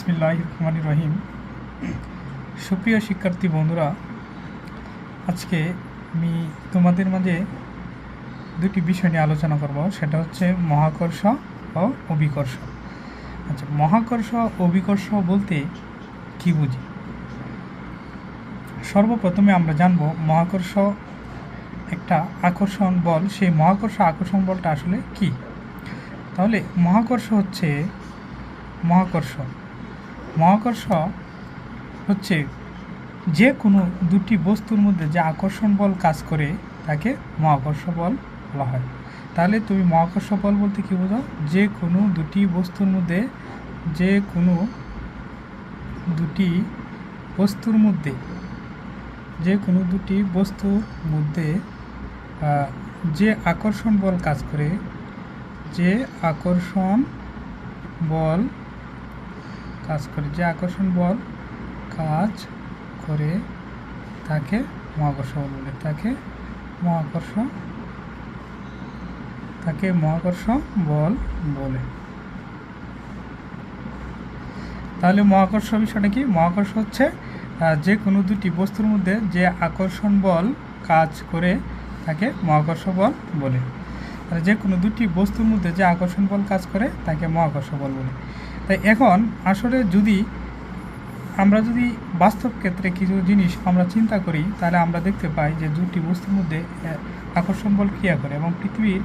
বিসমিল্লাহির রহমানির রহিম। সুপ্রিয় শিক্ষার্থী বন্ধুরা, আজকে আমি তোমাদের মাঝে দুটি বিষয় নিয়ে আলোচনা করব। সেটা হচ্ছে মহাকর্ষ ও অভিকর্ষ। আচ্ছা, মহাকর্ষ অভিকর্ষ বলতে কি বুঝি? সর্বপ্রথমে আমরা জানব মহাকর্ষ একটা আকর্ষণ বল। সেই মহাকর্ষ আকর্ষণ বলটা আসলে কি? তাহলে মহাকর্ষ হচ্ছে মহাকর্ষ হচ্ছে যে কোনো দুটি বস্তুর মধ্যে যে আকর্ষণ বল কাজ করে তাকে মহাকর্ষ বল বলা হয়। তাহলে তুমি মহাকর্ষ বল বলতে কি বোঝো? যে কোনো দুটি বস্তুর মধ্যে যে আকর্ষণ বল কাজ করে তাকে মহাকর্ষ বল বলে। তাকে মহাকর্ষ বল বলে। তাহলে মহাকর্ষ বিষয়টা কি? মহাকর্ষ হচ্ছে যে কোনো দুটি বস্তুর মধ্যে যে আকর্ষণ বল কাজ করে তাকে মহাকর্ষ বল বলে। যে কোনো দুটি বস্তুর মধ্যে যে আকর্ষণ বল কাজ করে তাকে মহাকর্ষ বল বলে। তাই এখন আসলে আমরা যদি বাস্তব ক্ষেত্রে কিছু জিনিস আমরা চিন্তা করি, তাহলে আমরা দেখতে পাই যে দুটি বস্তুর মধ্যে আকর্ষণ বল ক্রিয়া করে এবং পৃথিবীর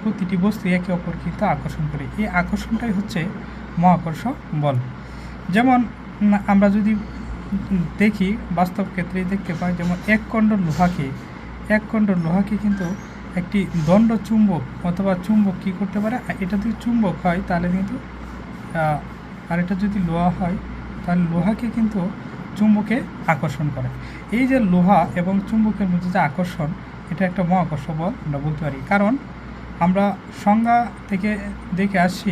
প্রতিটি বস্তু একে অপর কিন্তু আকর্ষণ করে। এই আকর্ষণটাই হচ্ছে মহাকর্ষ বল। যেমন আমরা যদি দেখি, বাস্তব ক্ষেত্রে দেখতে পাই, যেমন এক খণ্ড লোহাকে কিন্তু একটি দণ্ড চুম্বক অথবা চুম্বক কী করতে পারে? এটা যদি চুম্বক হয় তাহলে কিন্তু, আর এটা যদি লোহা হয় তাহলে লোহাকে কিন্তু চুম্বকে আকর্ষণ করে। এই যে লোহা এবং চুম্বকের মধ্যে যে আকর্ষণ, এটা একটা মহাকর্ষ বল আমরা বলতে পারি। কারণ আমরা সংজ্ঞা থেকে দেখে আসছি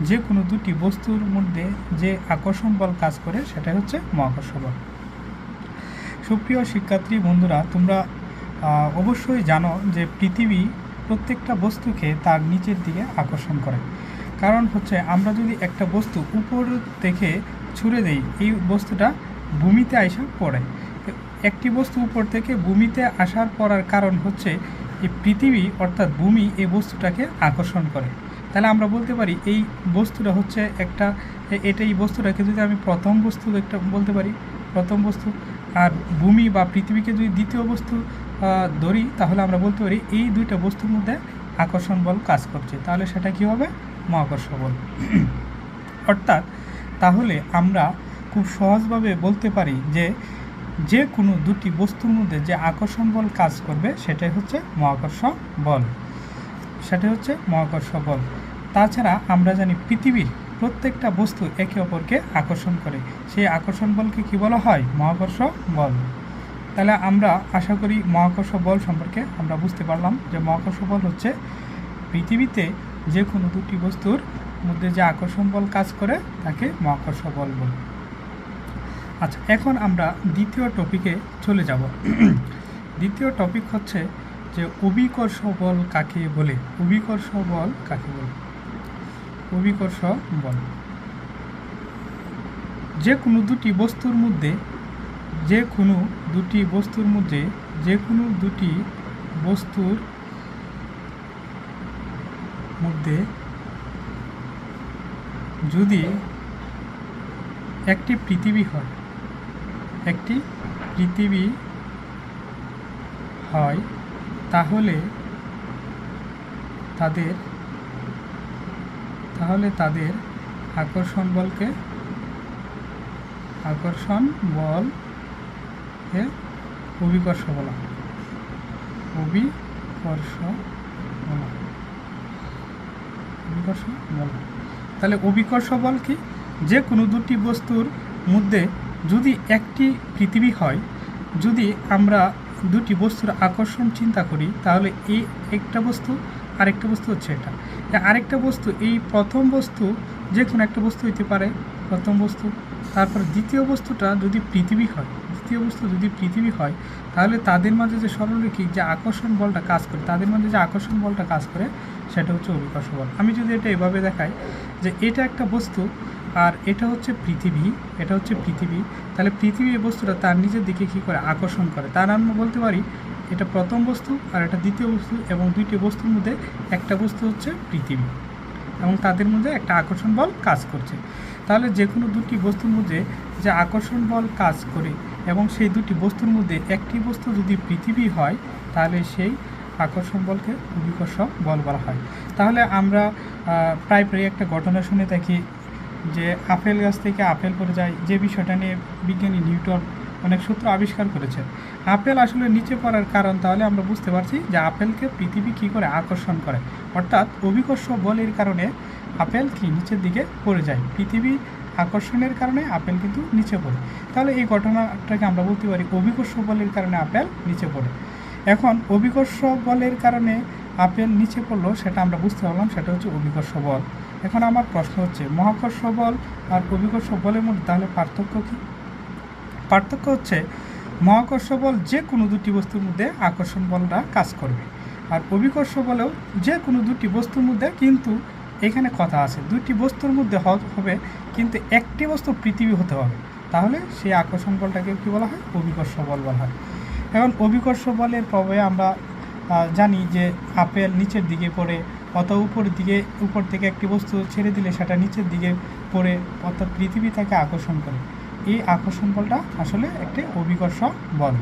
যে কোনো দুটি বস্তুর মধ্যে যে আকর্ষণ বল কাজ করে সেটাই হচ্ছে মহাকর্ষ বল। সুপ্রিয় শিক্ষার্থী বন্ধুরা, তোমরা অবশ্যই জানো যে পৃথিবী প্রত্যেকটা বস্তুকে তার নিচের দিকে আকর্ষণ করে। কারণ হচ্ছে আমরা যদি একটা বস্তু উপর থেকে ছুঁড়ে দেই, এই বস্তুটা ভূমিতে আইসা পড়ে। একটি বস্তু উপর থেকে ভূমিতে আসার পড়ার কারণ হচ্ছে এই পৃথিবী অর্থাৎ ভূমি এই বস্তুটাকে আকর্ষণ করে। তাহলে আমরা বলতে পারি এই বস্তুটা হচ্ছে এই বস্তুটাকে যদি আমি প্রথম বস্তু বলতে পারি, আর ভূমি বা পৃথিবীকে যদি দ্বিতীয় বস্তু ধরি, তাহলে আমরা বলতে পারি এই দুইটা বস্তুর মধ্যে আকর্ষণ বল কাজ করছে। তাহলে সেটা কি হবে? মহাকর্ষ বল। অর্থাৎ তাহলে আমরা খুব সহজভাবে বলতে পারি যে কোনো দুটি বস্তুর মধ্যে যে আকর্ষণ বল কাজ করবে সেটাই হচ্ছে মহাকর্ষ বল। তাছাড়া আমরা জানি পৃথিবীর প্রত্যেকটা বস্তু একে অপরকে আকর্ষণ করে। সেই আকর্ষণ বলকে কি বলা হয়? মহাকর্ষ বল। তাহলে আমরা আশা করি মহাকর্ষ বল সম্পর্কে আমরা বুঝতে পারলাম যে মহাকর্ষ বল হচ্ছে পৃথিবীতে যে কোনো দুটি বস্তুর মধ্যে যে আকর্ষণ বল কাজ করে তাকে মহাকর্ষ বল বলে। আচ্ছা, এখন আমরা দ্বিতীয় টপিকে চলে যাব। দ্বিতীয় টপিক হচ্ছে যে অভিকর্ষ বল কাকে বলে। অভিকর্ষ বল যে কোনো দুটি বস্তুর মধ্যে যদি একটি পৃথিবী হয় তাহলে তাদের আকর্ষণ বলকে অভিকর্ষ বলা। তাহলে অভিকর্ষ বল কি? যে কোনো দুটি বস্তুর মধ্যে যদি একটি পৃথিবী হয়, যদি আমরা দুটি বস্তুর আকর্ষণ চিন্তা করি, তাহলে এই একটা বস্তু আরেকটা বস্তু হচ্ছে এটা। আরেকটা বস্তু, এই প্রথম বস্তু যে কোনো একটা বস্তু হইতে পারে, প্রথম বস্তু। তারপর দ্বিতীয় বস্তুটা যদি পৃথিবী হয়, তাহলে তাদের মাঝে যে সরলরৈখিক যে আকর্ষণ বলটা কাজ করে সেটা হচ্ছে অভিকর্ষ বল। আমি যদি এটা এভাবে দেখাই যে এটা একটা বস্তু, আর এটা হচ্ছে পৃথিবী, এটা হচ্ছে পৃথিবী। তাহলে পৃথিবী এই বস্তুটা তার নিজের দিকে কী করে আকর্ষণ করে, তার আমরা বলতে পারি এটা প্রথম বস্তু আর এটা দ্বিতীয় বস্তু, এবং দুইটি বস্তুর মধ্যে একটা বস্তু হচ্ছে পৃথিবী, এবং তাদের মধ্যে একটা আকর্ষণ বল কাজ করছে। তাহলে যে কোনো দুটি বস্তুর মধ্যে যে আকর্ষণ বল কাজ করে এবং সেই দুটি বস্তুর মধ্যে একটি বস্তু যদি পৃথিবী হয়, তাহলে সেই আকর্ষণ বলকে অভিকর্ষ বল বলা হয়। তাহলে আমরা প্রায় একটা ঘটনা শুনে থাকি যে আপেল গাছ থেকে আপেল পড়ে যায়, যে বিষয়টা নিয়ে বিজ্ঞানী নিউটন অনেক সূত্র আবিষ্কার করেছেন। আপেল আসলে নিচে পড়ার কারণ, তাহলে আমরা বুঝতে পারছি যে আপেলকে পৃথিবী কী করে আকর্ষণ করে, অর্থাৎ অভিকর্ষ বলের কারণে আপেল কি নিচের দিকে পড়ে যায়, পৃথিবী আকর্ষণের কারণে আপেল কিন্তু নিচে পড়ে। তাহলে এই ঘটনাটাকে আমরা বলতে পারি অভিকর্ষ বলের কারণে আপেল নিচে পড়ে। এখন অভিকর্ষ বলের কারণে আপেল নিচে পড়লো, সেটা আমরা বুঝতে পারলাম, সেটা হচ্ছে অভিকর্ষ বল। এখন আমার প্রশ্ন হচ্ছে মহাকর্ষ বল আর অভিকর্ষ বলের মধ্যে তাহলে পার্থক্য কী? পার্থক্য হচ্ছে মহাকর্ষ বল যে কোনো দুটি বস্তুর মধ্যে আকর্ষণ বলটা কাজ করবে, আর অভিকর্ষ বলেও যে কোনো দুটি বস্তুর মধ্যে, কিন্তু এখানে কথা আছে দুটি বস্তুর মধ্যে হবে কিন্তু একটি বস্তু পৃথিবী হতে হবে, তাহলে সেই আকর্ষণ বলটাকে কী বলা হয়? অভিকর্ষ বল বলা হয়। এখন অভিকর্ষ বলের প্রভাবে আমরা জানি যে আপেল নিচের দিকে পড়ে, অথবা উপর থেকে একটি বস্তু ছেড়ে দিলে সেটা নিচের দিকে পড়ে, অর্থাৎ পৃথিবী তাকে আকর্ষণ করে। এই আকর্ষণ বলটা আসলে একটি অভিকর্ষ বল।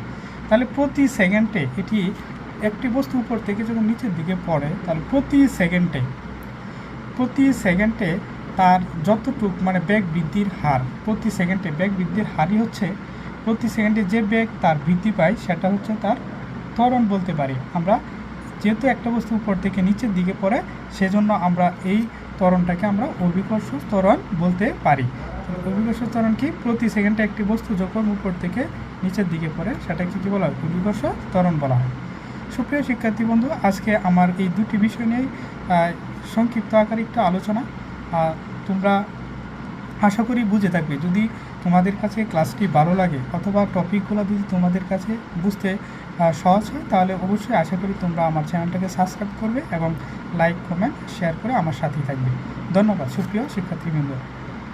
তাহলে প্রতি সেকেন্ডে এটি একটি বস্তু উপর থেকে যখন নিচের দিকে পড়ে, তাহলে প্রতি সেকেন্ডে তার যতটুক মানে বেগ বৃদ্ধির হার, প্রতি সেকেন্ডে বেগ বৃদ্ধির হারই হচ্ছে, প্রতি সেকেন্ডে যে বেগ তার বৃদ্ধি পায় সেটা হচ্ছে তার ত্বরণ বলতে পারি আমরা। যেহেতু একটা বস্তু উপর থেকে নিচের দিকে পড়ে, সেজন্য আমরা এই ত্বরণটাকে আমরা অভিকর্ষ ত্বরণ বলতে পারি। অভিকর্ষ ত্বরণ কি? প্রতি সেকেন্ডে একটি বস্তু যখন উপর থেকে নিচের দিকে পড়ে সেটাকে কী বলা হয়? অভিকর্ষ ত্বরণ বলা হয়। সুপ্রিয় শিক্ষার্থী বন্ধু, আজকে আমার এই দুটি বিষয় নিয়েই সংক্ষিপ্ত আকারে একটু আলোচনা। তোমরা আশা করি বুঝে থাকবে। যদি তোমাদের কাছে ক্লাসটি ভালো লাগে অথবা টপিকগুলো যদি তোমাদের কাছে বুঝতে সহজ হয়, তাহলে অবশ্যই আশা করি তোমরা আমার চ্যানেলটাকে সাবস্ক্রাইব করবে এবং লাইক, কমেন্ট, শেয়ার করে আমার সাথেই থাকবে। ধন্যবাদ সুপ্রিয় শিক্ষার্থীবৃন্দ।